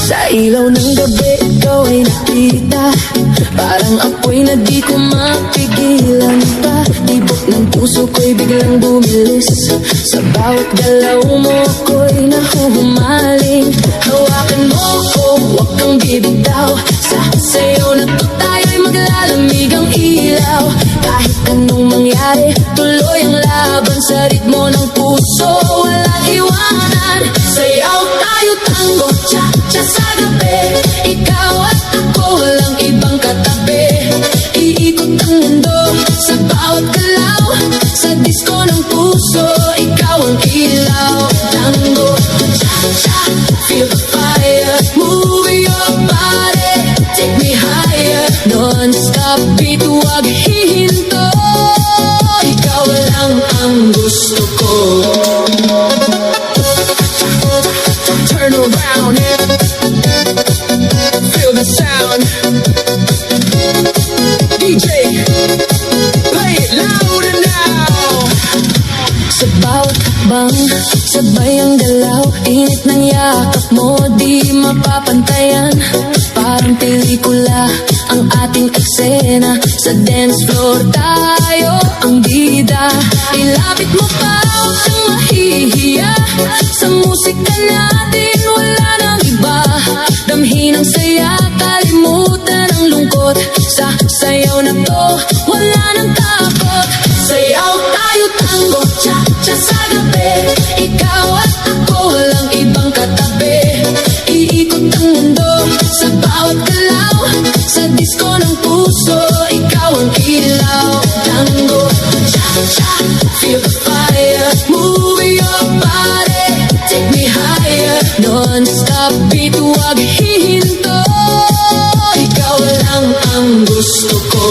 Sa ilaw ng gabi, ikaw ay nakita, parang apoy na di ko mapigilan pa. Tibok ng puso ko'y biglang bumilis, sa bawat galaw mo ko'y nahuhumaling. Hawakan mo ko, huwag kang bibitaw, sa sayo na to tayo'y maglalamig ang ilaw. Kahit anong mangyari, tuloy ang laban sa ritmo ng puso, walang iwanan. Sayaw tayo tango, cha-cha sa gabi, ikaw at ako, walang ibang katabi. Iikot ang mundo sa bawat galaw, sa disco ng puso, ikaw ang ilaw. Tango, cha-cha, feel the fire, move your body, take me higher. Non-stop beat, huwag hihinto, ikaw lang ang gusto ko. Turn around, feel the sound. DJ, play it louder now. Sa bawat hakbang, sabay ang galaw, init ng yakap mo, di mapapantayan. Parang pelikula ang ating eksena, sa dance floor tayo ang bida. Ilapit mo pa, huwag kang mahihiya, sa musika natin wala nang iba. Damhin ang saya, kalimutan ang lungkot, sa sayaw na to wala nang takot. Sayaw tayo tango, cha-cha sa gabi, ikaw at ako, walang ibang katabi. Iikot ang mundo sa bawat galaw, sa disco ng puso, ikaw ang ilaw. Tango, cha-cha, feel the fire, move your body, take me higher. Non-stop beat, huwag hihinto, ikaw lang ang gusto ko.